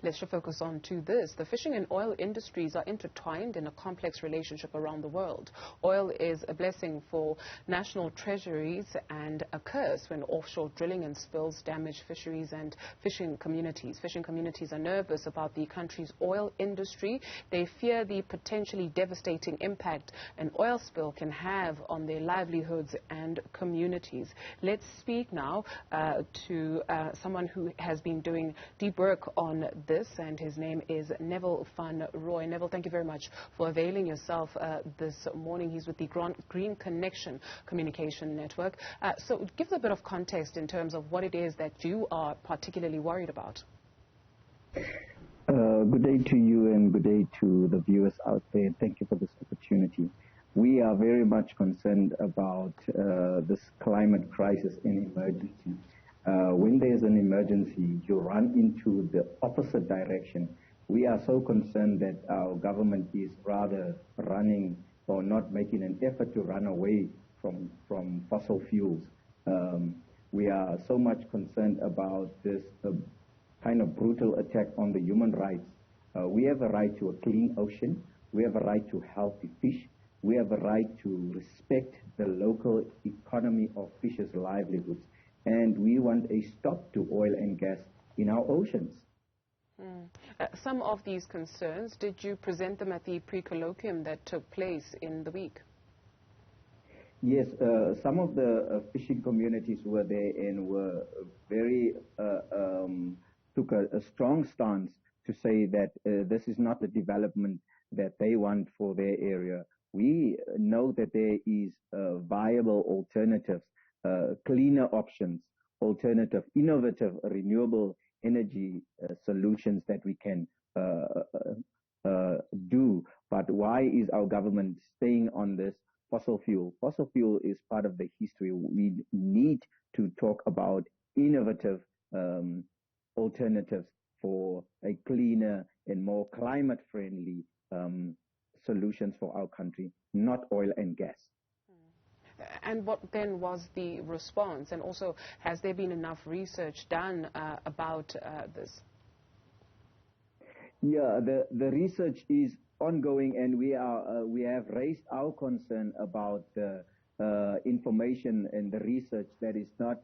let's shift focus on to this. The fishing and oil industries are intertwined in a complex relationship around the world. Oil is a blessing for national treasuries and a curse when offshore drilling and spills damage fisheries and fishing communities. Fishing communities are nervous about the country's oil industry. They fear the potentially devastating impact an oil spill can have on their livelihoods and communities. Let's speak now to someone who has been doing deep work on this, and his name is Neville van Roy. Neville, thank you very much for availing yourself this morning. He's with the Green Connection Communication Network. So give us a bit of context in terms of what it is that you are particularly worried about. Good day to you and good day to the viewers out there. Thank you for this opportunity. We are very much concerned about this climate crisis and emergency. When there's an emergency, you run into the opposite direction. We are so concerned that our government is rather running or not making an effort to run away from fossil fuels. We are so much concerned about this kind of brutal attack on the human rights. We have a right to a clean ocean. We have a right to healthy fish. We have a right to respect the local economy of fishers' livelihoods. And we want a stop to oil and gas in our oceans. Some of these concerns, did you present them at the pre-colloquium that took place in the week? Yes, some of the fishing communities were there and were very, took a strong stance to say that this is not the development that they want for their area. We know that there is viable alternatives, cleaner options, alternative, innovative, renewable energy solutions that we can do. But why is our government staying on this fossil fuel? Fossil fuel is part of the history. We need to talk about innovative alternatives for a cleaner and more climate-friendly solutions for our country, not oil and gas. And what then was the response? And also, has there been enough research done about this? Yeah, the research is ongoing, and we have raised our concern about the information and the research that is not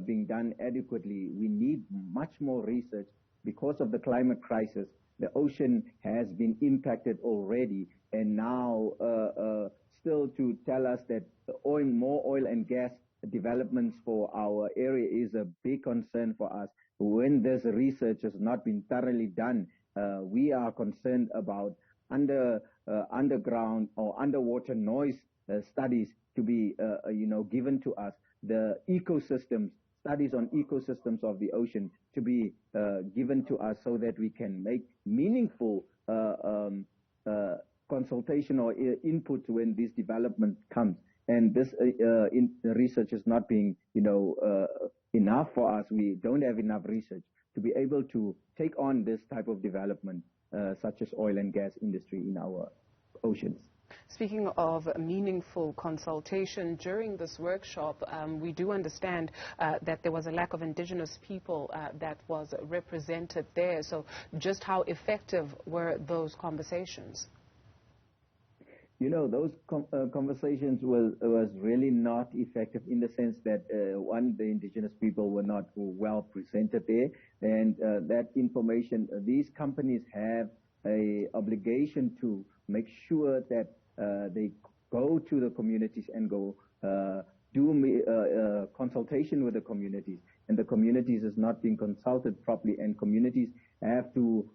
being done adequately. We need much more research because of the climate crisis. The ocean has been impacted already, and now still to tell us that more oil and gas developments for our area is a big concern for us. When this research has not been thoroughly done, we are concerned about underground or underwater noise studies to be given to us. The ecosystems, studies on ecosystems of the ocean to be given to us so that we can make meaningful consultation or input when this development comes. And this research is not being, enough for us. We don't have enough research to be able to take on this type of development, such as oil and gas industry in our oceans. Speaking of meaningful consultation, during this workshop, we do understand that there was a lack of indigenous people that was represented there. So just how effective were those conversations? Those conversations was really not effective in the sense that, one, the indigenous people were not well presented there. And that information, these companies have a obligation to make sure that they go to the communities and go do consultation with the communities. And the communities is not being consulted properly, and communities have to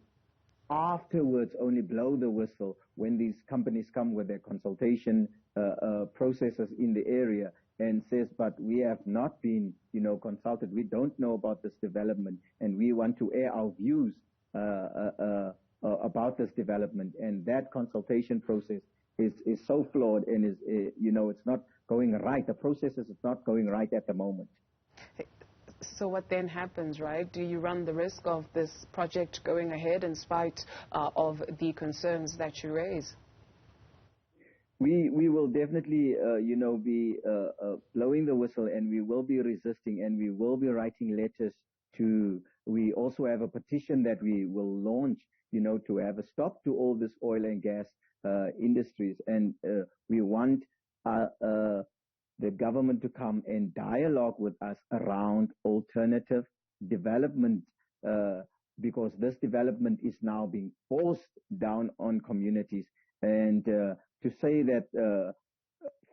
afterwards only blow the whistle when these companies come with their consultation processes in the area and says, but we have not been, consulted. We don't know about this development, and we want to air our views about this development. And that consultation process is so flawed and is, it's not going right. The process is not going right at the moment. So what then happens, right? Do you run the risk of this project going ahead in spite of the concerns that you raise? We will definitely, be blowing the whistle, and we will be resisting, and we will be writing letters to we also have a petition that we will launch, to have a stop to all this oil and gas industries. And we want the government to come and dialogue with us around alternative development, because this development is now being forced down on communities. And to say that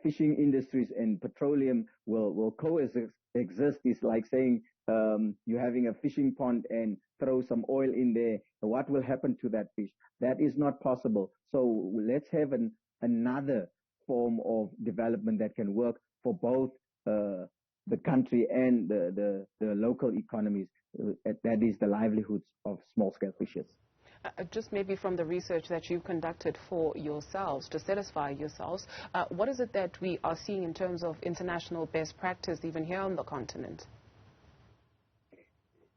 fishing industries and petroleum will coexist is like saying you're having a fishing pond and throw some oil in there. What will happen to that fish? That is not possible. So let's have another form of development that can work for both the country and the local economies. That is the livelihoods of small-scale fishers. Just maybe from the research that you conducted for yourselves, to satisfy yourselves, what is it that we are seeing in terms of international best practice, even here on the continent?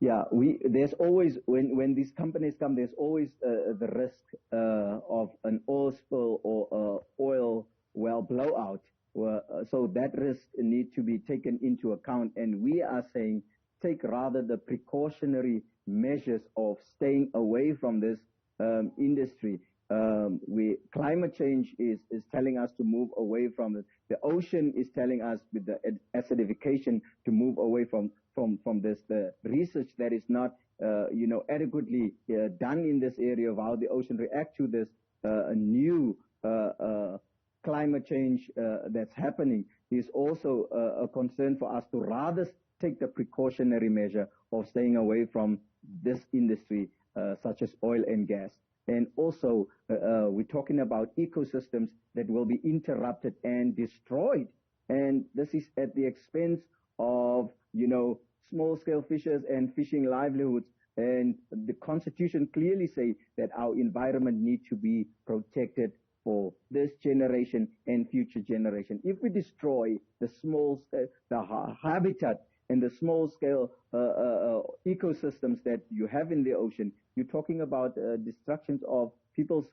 Yeah, there's always, when these companies come, there's always the risk of an oil spill or oil well blowout. So that risk need to be taken into account. And we are saying take rather the precautionary measures of staying away from this industry. Climate change is telling us to move away from it. The ocean is telling us with the acidification to move away from this. The research that is not adequately done in this area of how the ocean react to this new climate change that's happening is also a concern for us, to rather take the precautionary measure of staying away from this industry, such as oil and gas. And also, we're talking about ecosystems that will be interrupted and destroyed. And this is at the expense of, small-scale fishers and fishing livelihoods. And the Constitution clearly say that our environment needs to be protected for this generation and future generation. If we destroy the habitat and the small-scale ecosystems that you have in the ocean, you're talking about destructions of people's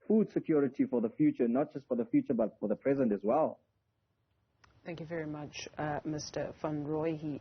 food security for the future, not just for the future, but for the present as well. Thank you very much, Mr. Van Roy. He is